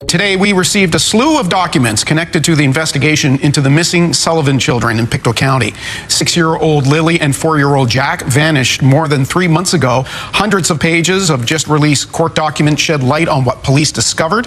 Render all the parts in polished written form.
Today, we received a slew of documents connected to the investigation into the missing Sullivan children in Pictou County. 6-year-old Lilly and 4-year-old Jack vanished more than 3 months ago. Hundreds of pages of just released court documents shed light on what police discovered.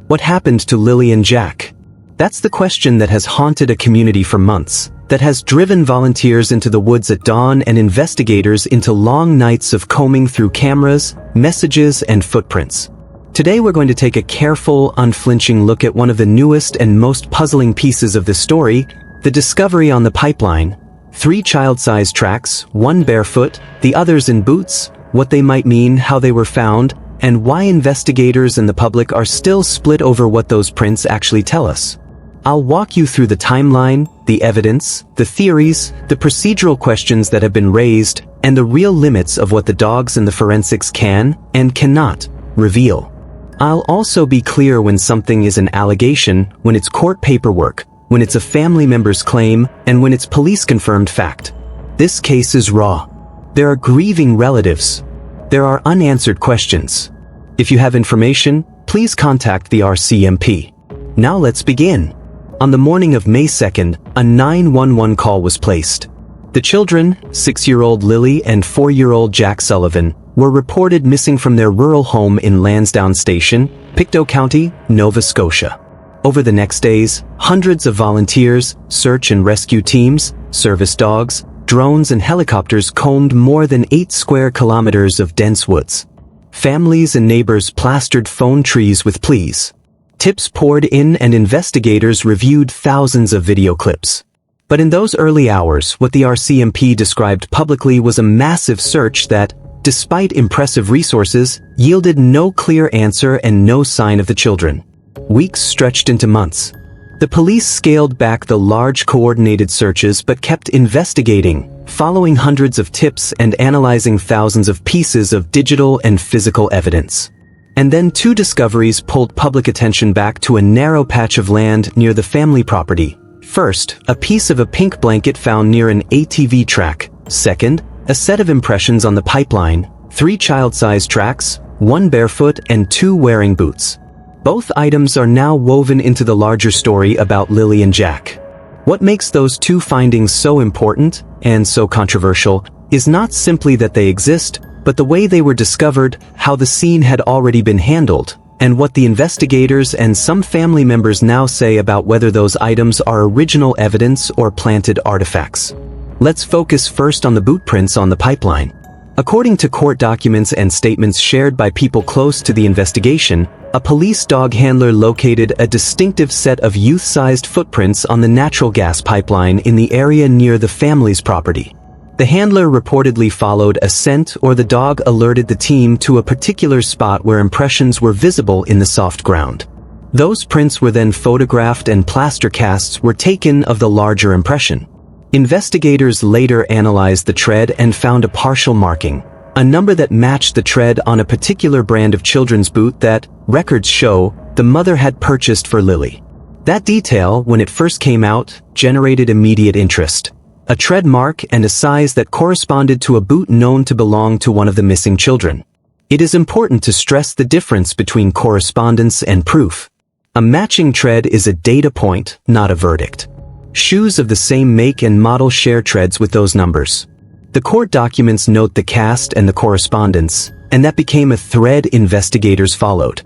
What happened to Lilly and Jack? That's the question that has haunted a community for months, that has driven volunteers into the woods at dawn and investigators into long nights of combing through cameras, messages, and footprints. Today we're going to take a careful, unflinching look at one of the newest and most puzzling pieces of this story, the discovery on the pipeline. 3 child-sized tracks, 1 barefoot, the others in boots, what they might mean, how they were found, and why investigators and the public are still split over what those prints actually tell us. I'll walk you through the timeline, the evidence, the theories, the procedural questions that have been raised, and the real limits of what the dogs and the forensics can and cannot reveal. I'll also be clear when something is an allegation, when it's court paperwork, when it's a family member's claim, and when it's police-confirmed fact. This case is raw. There are grieving relatives. There are unanswered questions. If you have information, please contact the RCMP. Now let's begin. On the morning of May 2nd, a 911 call was placed. The children, 6-year-old Lilly and 4-year-old Jack Sullivan, were reported missing from their rural home in Lansdowne Station, Pictou County, Nova Scotia. Over the next days, hundreds of volunteers, search and rescue teams, service dogs, drones and helicopters combed more than 8 square kilometers of dense woods. Families and neighbors plastered phone trees with pleas. Tips poured in and investigators reviewed thousands of video clips. But in those early hours, what the RCMP described publicly was a massive search that, despite impressive resources, yielded no clear answer and no sign of the children. Weeks stretched into months. The police scaled back the large coordinated searches but kept investigating, following hundreds of tips and analyzing thousands of pieces of digital and physical evidence. And then 2 discoveries pulled public attention back to a narrow patch of land near the family property. First, a piece of a pink blanket found near an ATV track. Second, a set of impressions on the pipeline, 3 child-sized tracks, 1 barefoot and 2 wearing boots. Both items are now woven into the larger story about Lilly and Jack. What makes those 2 findings so important, and so controversial, is not simply that they exist, but the way they were discovered, how the scene had already been handled, and what the investigators and some family members now say about whether those items are original evidence or planted artifacts. Let's focus first on the boot prints on the pipeline. According to court documents and statements shared by people close to the investigation, a police dog handler located a distinctive set of youth-sized footprints on the natural gas pipeline in the area near the family's property. The handler reportedly followed a scent, or the dog alerted the team to a particular spot where impressions were visible in the soft ground. Those prints were then photographed and plaster casts were taken of the larger impression. Investigators later analyzed the tread and found a partial marking, a number that matched the tread on a particular brand of children's boot that, records show, the mother had purchased for Lilly. That detail, when it first came out, generated immediate interest. A tread mark and a size that corresponded to a boot known to belong to one of the missing children. It is important to stress the difference between correspondence and proof. A matching tread is a data point, not a verdict. Shoes of the same make and model share treads with those numbers. The court documents note the cast and the correspondence, and that became a thread investigators followed.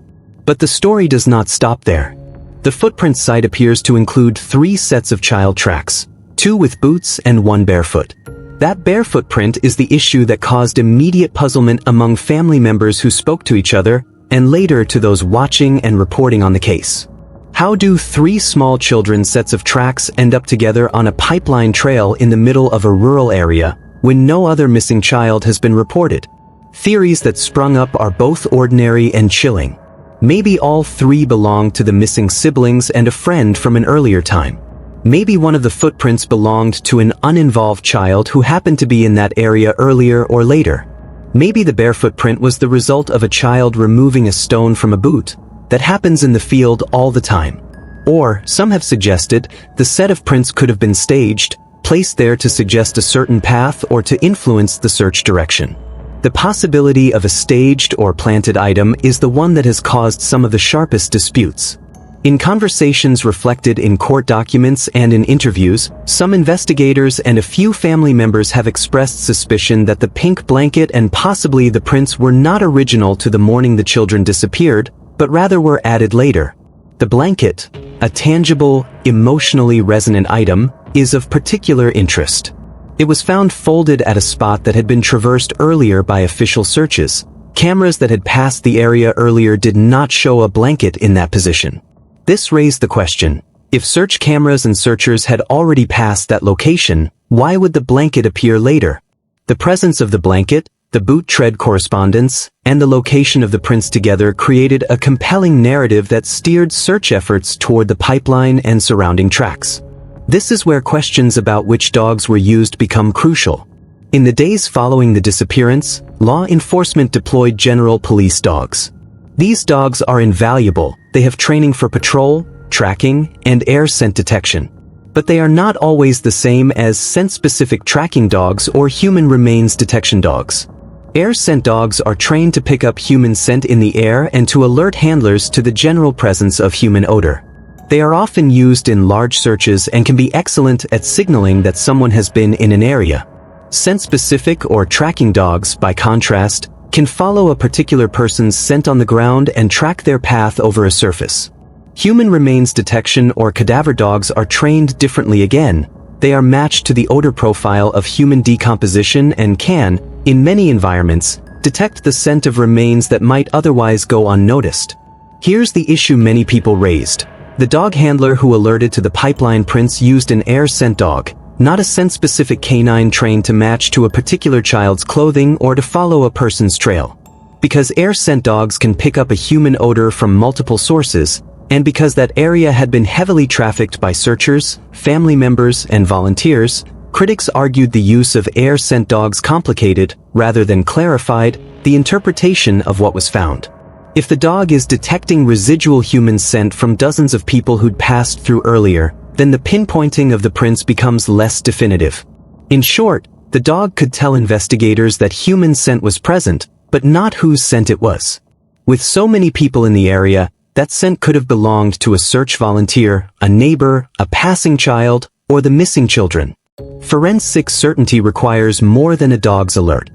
But the story does not stop there. The footprint site appears to include 3 sets of child tracks, 2 with boots and 1 barefoot. That barefoot print is the issue that caused immediate puzzlement among family members who spoke to each other, and later to those watching and reporting on the case. How do 3 small children's sets of tracks end up together on a pipeline trail in the middle of a rural area, when no other missing child has been reported? Theories that sprung up are both ordinary and chilling. Maybe all 3 belonged to the missing siblings and a friend from an earlier time. Maybe one of the footprints belonged to an uninvolved child who happened to be in that area earlier or later. Maybe the barefoot print was the result of a child removing a stone from a boot. That happens in the field all the time. Or, some have suggested, the set of prints could have been staged, placed there to suggest a certain path or to influence the search direction. The possibility of a staged or planted item is the one that has caused some of the sharpest disputes. In conversations reflected in court documents and in interviews, some investigators and a few family members have expressed suspicion that the pink blanket and possibly the prints were not original to the morning the children disappeared, but rather were added later. The blanket, a tangible, emotionally resonant item, is of particular interest. It was found folded at a spot that had been traversed earlier by official searches. Cameras that had passed the area earlier did not show a blanket in that position. This raised the question, if search cameras and searchers had already passed that location, why would the blanket appear later? The presence of the blanket, the boot tread correspondence, and the location of the prints together created a compelling narrative that steered search efforts toward the pipeline and surrounding tracks. This is where questions about which dogs were used become crucial. In the days following the disappearance, law enforcement deployed general police dogs. These dogs are invaluable. They have training for patrol, tracking, and air scent detection. But they are not always the same as scent-specific tracking dogs or human remains detection dogs. Air scent dogs are trained to pick up human scent in the air and to alert handlers to the general presence of human odor. They are often used in large searches and can be excellent at signaling that someone has been in an area. Scent-specific or tracking dogs, by contrast, can follow a particular person's scent on the ground and track their path over a surface. Human remains detection or cadaver dogs are trained differently again. They are matched to the odor profile of human decomposition and can, in many environments, detect the scent of remains that might otherwise go unnoticed. Here's the issue many people raised. The dog handler who alerted to the pipeline prints used an air scent dog, not a scent-specific canine trained to match to a particular child's clothing or to follow a person's trail. Because air scent dogs can pick up a human odor from multiple sources, and because that area had been heavily trafficked by searchers, family members, and volunteers, critics argued the use of air scent dogs complicated, rather than clarified, the interpretation of what was found. If the dog is detecting residual human scent from dozens of people who'd passed through earlier, then the pinpointing of the prints becomes less definitive. In short, the dog could tell investigators that human scent was present, but not whose scent it was. With so many people in the area, that scent could have belonged to a search volunteer, a neighbor, a passing child, or the missing children. Forensic certainty requires more than a dog's alert.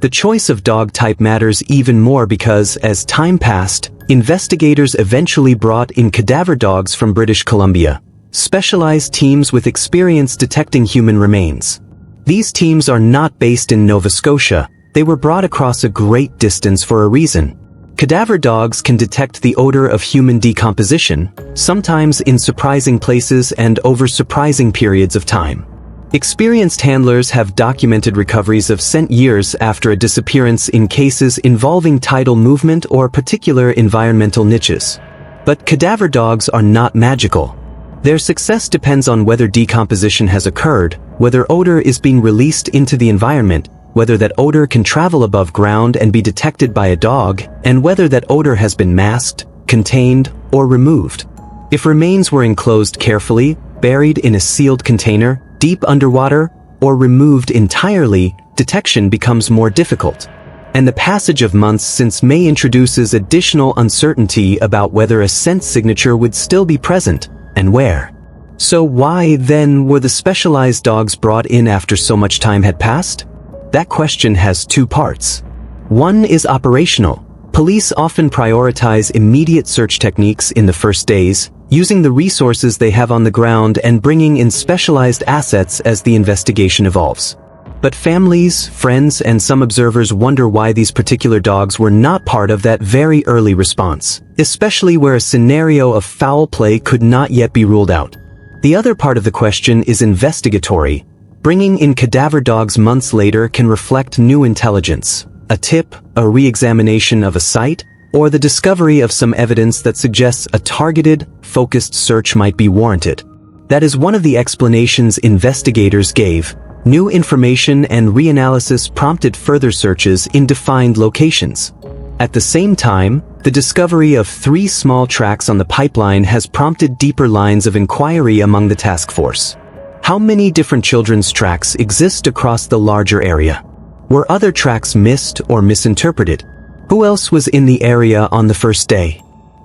The choice of dog type matters even more because, as time passed, investigators eventually brought in cadaver dogs from British Columbia, specialized teams with experience detecting human remains. These teams are not based in Nova Scotia. They were brought across a great distance for a reason. Cadaver dogs can detect the odor of human decomposition, sometimes in surprising places and over surprising periods of time. Experienced handlers have documented recoveries of scent years after a disappearance in cases involving tidal movement or particular environmental niches. But cadaver dogs are not magical. Their success depends on whether decomposition has occurred, whether odor is being released into the environment, whether that odor can travel above ground and be detected by a dog, and whether that odor has been masked, contained, or removed. If remains were enclosed carefully, buried in a sealed container, deep underwater, or removed entirely, detection becomes more difficult. And the passage of months since May introduces additional uncertainty about whether a scent signature would still be present, and where. So why, then, were the specialized dogs brought in after so much time had passed? That question has two parts. One is operational. Police often prioritize immediate search techniques in the first days, using the resources they have on the ground and bringing in specialized assets as the investigation evolves. But families, friends, and some observers wonder why these particular dogs were not part of that very early response, especially where a scenario of foul play could not yet be ruled out. The other part of the question is investigatory. Bringing in cadaver dogs months later can reflect new intelligence, a tip, a re-examination of a site, or the discovery of some evidence that suggests a targeted, focused search might be warranted. That is one of the explanations investigators gave. New information and reanalysis prompted further searches in defined locations. At the same time, the discovery of 3 small tracks on the pipeline has prompted deeper lines of inquiry among the task force. How many different children's tracks exist across the larger area? Were other tracks missed or misinterpreted? Who else was in the area on the first day?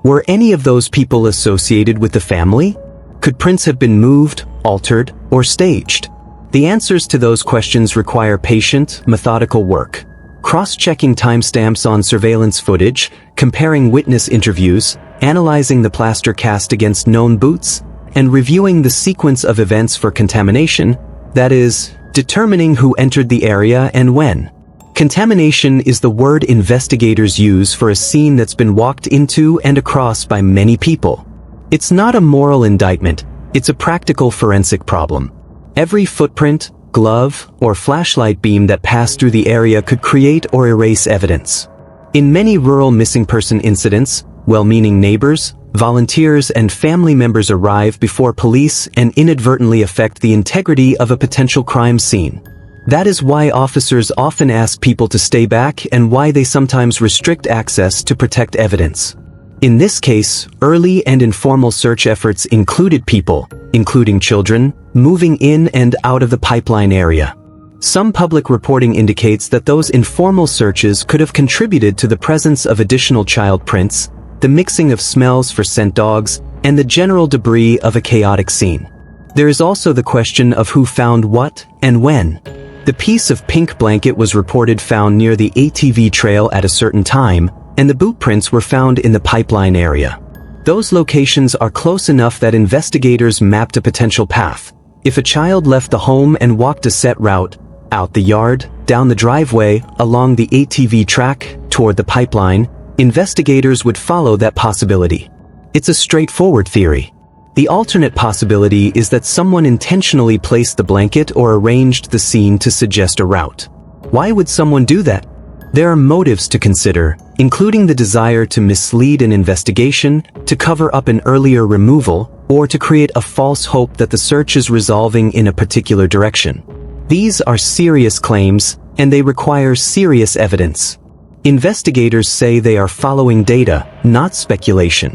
Were any of those people associated with the family? Could prints have been moved, altered, or staged? The answers to those questions require patient, methodical work. Cross-checking timestamps on surveillance footage, comparing witness interviews, analyzing the plaster cast against known boots, and reviewing the sequence of events for contamination, that is, determining who entered the area and when. Contamination is the word investigators use for a scene that's been walked into and across by many people. It's not a moral indictment, it's a practical forensic problem. Every footprint, glove, or flashlight beam that passed through the area could create or erase evidence. In many rural missing person incidents, well-meaning neighbors, volunteers, and family members arrive before police and inadvertently affect the integrity of a potential crime scene. That is why officers often ask people to stay back and why they sometimes restrict access to protect evidence. In this case, early and informal search efforts included people, including children, moving in and out of the pipeline area. Some public reporting indicates that those informal searches could have contributed to the presence of additional child prints, the mixing of smells for scent dogs, and the general debris of a chaotic scene. There is also the question of who found what and when. The piece of pink blanket was reported found near the ATV trail at a certain time, and the boot prints were found in the pipeline area. Those locations are close enough that investigators mapped a potential path. If a child left the home and walked a set route, out the yard, down the driveway, along the ATV track, toward the pipeline, investigators would follow that possibility. It's a straightforward theory. The alternate possibility is that someone intentionally placed the blanket or arranged the scene to suggest a route. Why would someone do that? There are motives to consider, including the desire to mislead an investigation, to cover up an earlier removal, or to create a false hope that the search is resolving in a particular direction. These are serious claims, and they require serious evidence. Investigators say they are following data, not speculation.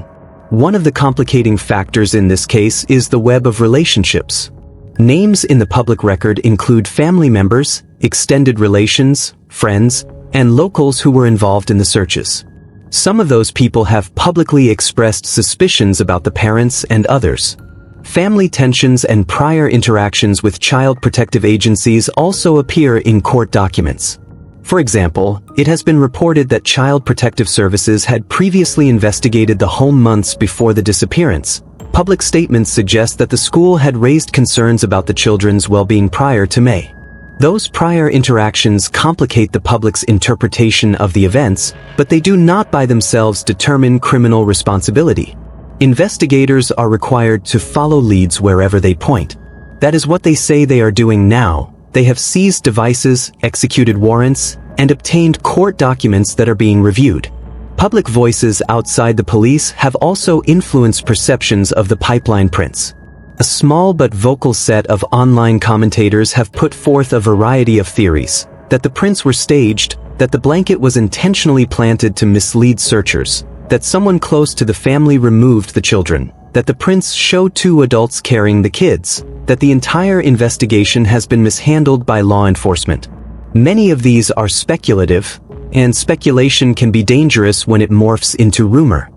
One of the complicating factors in this case is the web of relationships. Names in the public record include family members, extended relations, friends, and locals who were involved in the searches. Some of those people have publicly expressed suspicions about the parents and others. Family tensions and prior interactions with child protective agencies also appear in court documents. For example, it has been reported that Child Protective Services had previously investigated the home months before the disappearance. Public statements suggest that the school had raised concerns about the children's well-being prior to May. Those prior interactions complicate the public's interpretation of the events, but they do not by themselves determine criminal responsibility. Investigators are required to follow leads wherever they point. That is what they say they are doing now. They have seized devices, executed warrants, and obtained court documents that are being reviewed. Public voices outside the police have also influenced perceptions of the pipeline prints. A small but vocal set of online commentators have put forth a variety of theories: that the prints were staged, that the blanket was intentionally planted to mislead searchers, that someone close to the family removed the children, that the prints show two adults carrying the kids, that the entire investigation has been mishandled by law enforcement. Many of these are speculative, and speculation can be dangerous when it morphs into rumor.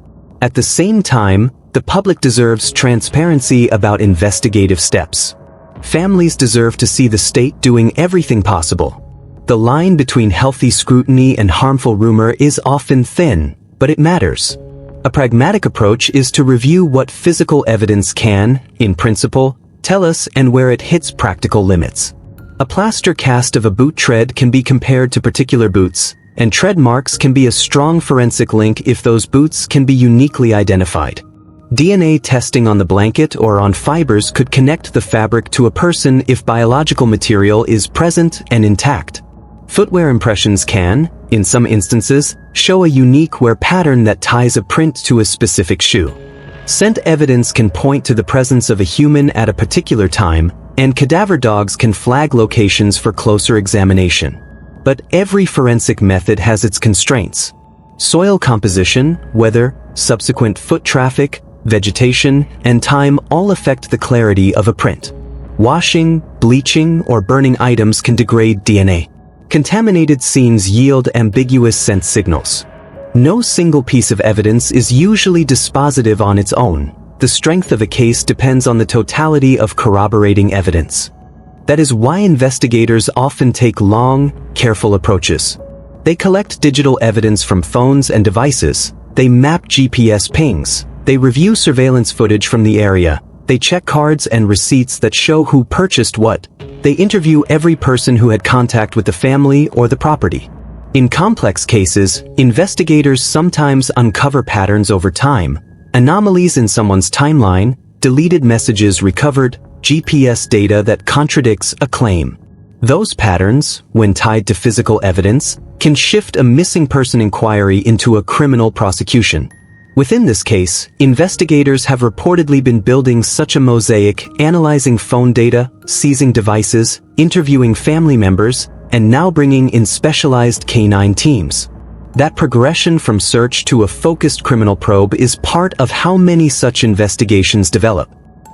At the same time, the public deserves transparency about investigative steps. Families deserve to see the state doing everything possible. The line between healthy scrutiny and harmful rumor is often thin, but it matters. A pragmatic approach is to review what physical evidence can, in principle, tell us and where it hits practical limits. A plaster cast of a boot tread can be compared to particular boots, and tread marks can be a strong forensic link if those boots can be uniquely identified. DNA testing on the blanket or on fibers could connect the fabric to a person if biological material is present and intact. Footwear impressions can, in some instances, show a unique wear pattern that ties a print to a specific shoe. Scent evidence can point to the presence of a human at a particular time, and cadaver dogs can flag locations for closer examination. But every forensic method has its constraints. Soil composition, weather, subsequent foot traffic, vegetation, and time all affect the clarity of a print. Washing, bleaching, or burning items can degrade DNA. Contaminated scenes yield ambiguous scent signals. No single piece of evidence is usually dispositive on its own. The strength of a case depends on the totality of corroborating evidence. That is why investigators often take long, careful approaches. They collect digital evidence from phones and devices. They map GPS pings. They review surveillance footage from the area. They check cards and receipts that show who purchased what. They interview every person who had contact with the family or the property. In complex cases, investigators sometimes uncover patterns over time, anomalies in someone's timeline, deleted messages recovered, GPS data that contradicts a claim. Those patterns, when tied to physical evidence, can shift a missing person inquiry into a criminal prosecution. Within this case, investigators have reportedly been building such a mosaic, analyzing phone data, seizing devices, interviewing family members, and now bringing in specialized canine teams. That progression from search to a focused criminal probe is part of how many such investigations develop.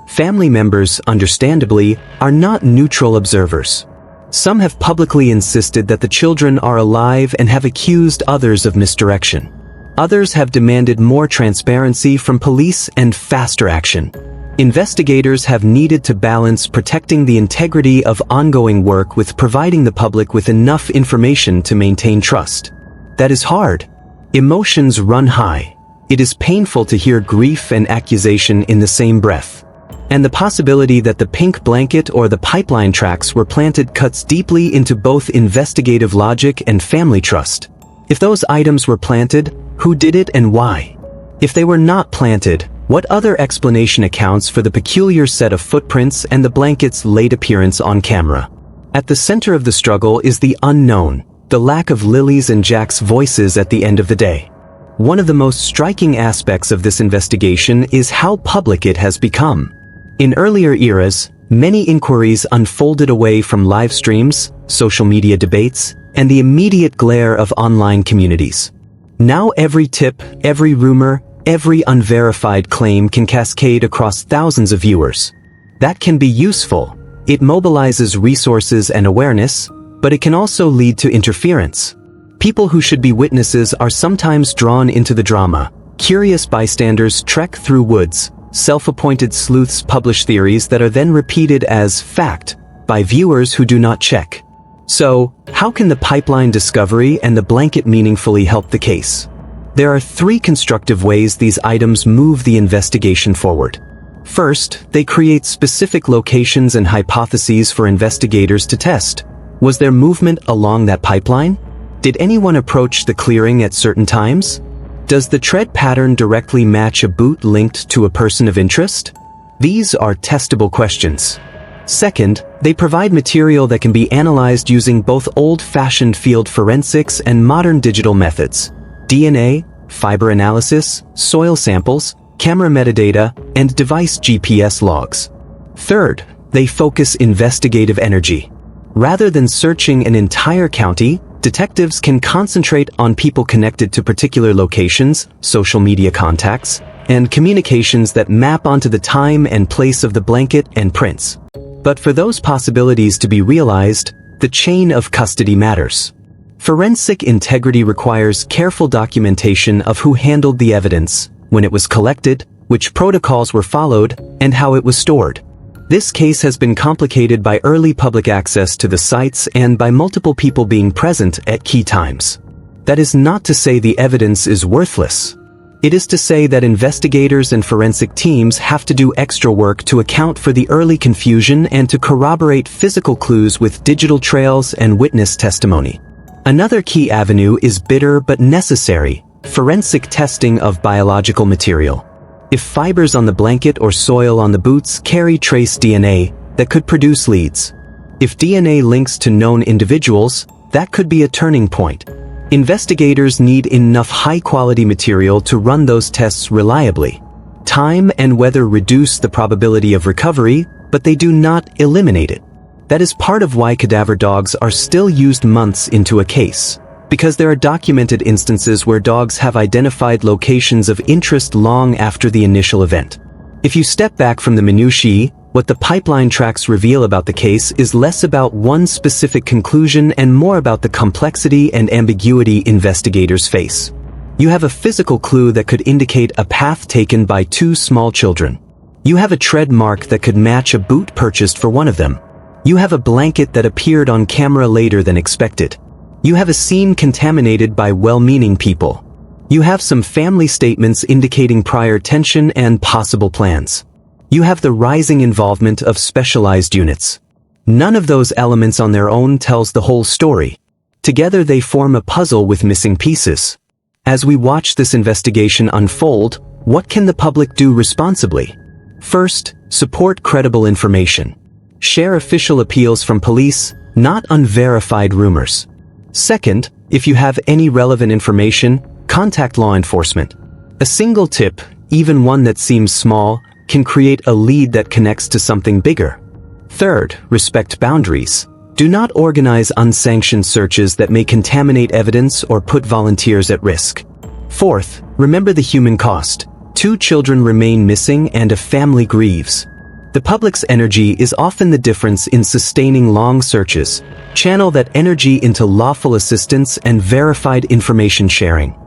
Family members, understandably, are not neutral observers. Some have publicly insisted that the children are alive and have accused others of misdirection. Others have demanded more transparency from police and faster action. Investigators have needed to balance protecting the integrity of ongoing work with providing the public with enough information to maintain trust. That is hard. Emotions run high. It is painful to hear grief and accusation in the same breath. And the possibility that the pink blanket or the pipeline tracks were planted cuts deeply into both investigative logic and family trust. If those items were planted, who did it and why? If they were not planted, what other explanation accounts for the peculiar set of footprints and the blanket's late appearance on camera? At the center of the struggle is the unknown, the lack of Lilly's and Jack's voices at the end of the day. One of the most striking aspects of this investigation is how public it has become. In earlier eras, many inquiries unfolded away from live streams, social media debates, and the immediate glare of online communities. Now every tip, every rumor, every unverified claim can cascade across thousands of viewers. That can be useful. It mobilizes resources and awareness, but it can also lead to interference. People who should be witnesses are sometimes drawn into the drama. Curious bystanders trek through woods. Self-appointed sleuths publish theories that are then repeated as fact by viewers who do not check. So, how can the pipeline discovery and the blanket meaningfully help the case? There are three constructive ways these items move the investigation forward. First, they create specific locations and hypotheses for investigators to test. Was there movement along that pipeline? Did anyone approach the clearing at certain times? Does the tread pattern directly match a boot linked to a person of interest? These are testable questions. Second, they provide material that can be analyzed using both old-fashioned field forensics and modern digital methods: DNA, fiber analysis, soil samples, camera metadata, and device GPS logs. Third, they focus investigative energy. Rather than searching an entire county, detectives can concentrate on people connected to particular locations, social media contacts, and communications that map onto the time and place of the blanket and prints. But for those possibilities to be realized, the chain of custody matters. Forensic integrity requires careful documentation of who handled the evidence, when it was collected, which protocols were followed, and how it was stored. This case has been complicated by early public access to the sites and by multiple people being present at key times. That is not to say the evidence is worthless. It is to say that investigators and forensic teams have to do extra work to account for the early confusion and to corroborate physical clues with digital trails and witness testimony. Another key avenue is bitter but necessary: forensic testing of biological material. If fibers on the blanket or soil on the boots carry trace DNA, that could produce leads. If DNA links to known individuals, that could be a turning point. Investigators need enough high-quality material to run those tests reliably. Time and weather reduce the probability of recovery, but they do not eliminate it. That is part of why cadaver dogs are still used months into a case, because there are documented instances where dogs have identified locations of interest long after the initial event. If you step back from the minutiae, What the pipeline tracks reveal about the case is less about one specific conclusion and more about the complexity and ambiguity investigators face. You have a physical clue that could indicate a path taken by two small children. You have a tread mark that could match a boot purchased for one of them. You have a blanket that appeared on camera later than expected. You have a scene contaminated by well-meaning people. You have some family statements indicating prior tension and possible plans. You have the rising involvement of specialized units. None of those elements on their own tells the whole story. Together they form a puzzle with missing pieces. As we watch this investigation unfold, what can the public do responsibly? First, support credible information. Share official appeals from police, not unverified rumors. Second, if you have any relevant information, contact law enforcement. A single tip, even one that seems small, can create a lead that connects to something bigger. Third, respect boundaries. Do not organize unsanctioned searches that may contaminate evidence or put volunteers at risk. Fourth, remember the human cost. 2 children remain missing and a family grieves. The public's energy is often the difference in sustaining long searches. Channel that energy into lawful assistance and verified information sharing.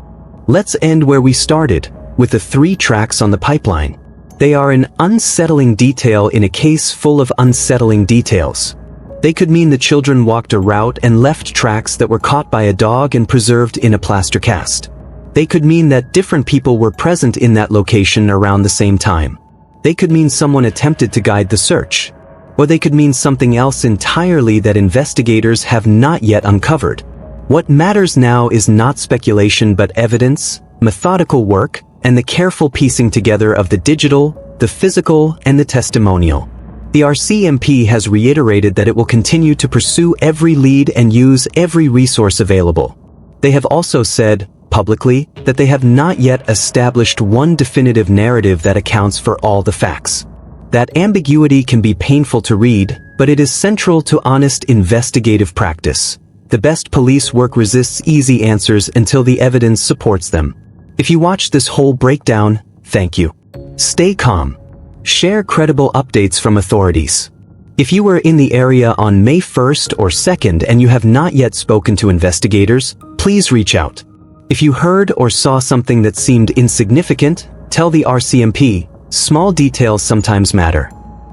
Let's end where we started, with the 3 tracks on the pipeline. They are an unsettling detail in a case full of unsettling details. They could mean the children walked a route and left tracks that were caught by a dog and preserved in a plaster cast. They could mean that different people were present in that location around the same time. They could mean someone attempted to guide the search. Or they could mean something else entirely that investigators have not yet uncovered. What matters now is not speculation but evidence, methodical work, and the careful piecing together of the digital, the physical, and the testimonial. The RCMP has reiterated that it will continue to pursue every lead and use every resource available. They have also said, publicly, that they have not yet established one definitive narrative that accounts for all the facts. That ambiguity can be painful to read, but it is central to honest investigative practice. The best police work resists easy answers until the evidence supports them. If you watched this whole breakdown, thank you. Stay calm. Share credible updates from authorities. If you were in the area on May 1st or 2nd and you have not yet spoken to investigators, please reach out. If you heard or saw something that seemed insignificant, tell the RCMP. Small details sometimes matter.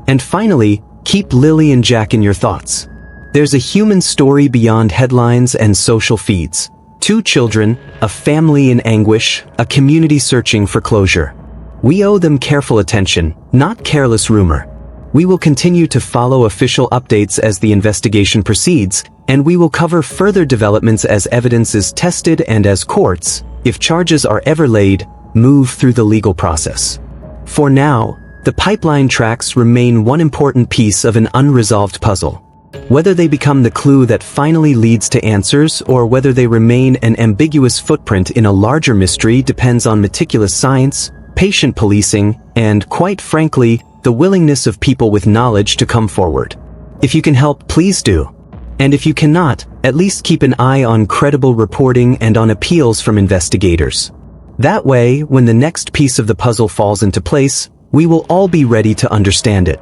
And finally, keep Lilly and Jack in your thoughts. There's a human story beyond headlines and social feeds. 2 children, a family in anguish, a community searching for closure. We owe them careful attention, not careless rumor. We will continue to follow official updates as the investigation proceeds, and we will cover further developments as evidence is tested and as courts, if charges are ever laid, move through the legal process. For now, the pipeline tracks remain one important piece of an unresolved puzzle. Whether they become the clue that finally leads to answers or whether they remain an ambiguous footprint in a larger mystery depends on meticulous science, patient policing, and, quite frankly, the willingness of people with knowledge to come forward. If you can help, please do. And if you cannot, at least keep an eye on credible reporting and on appeals from investigators. That way, when the next piece of the puzzle falls into place, we will all be ready to understand it.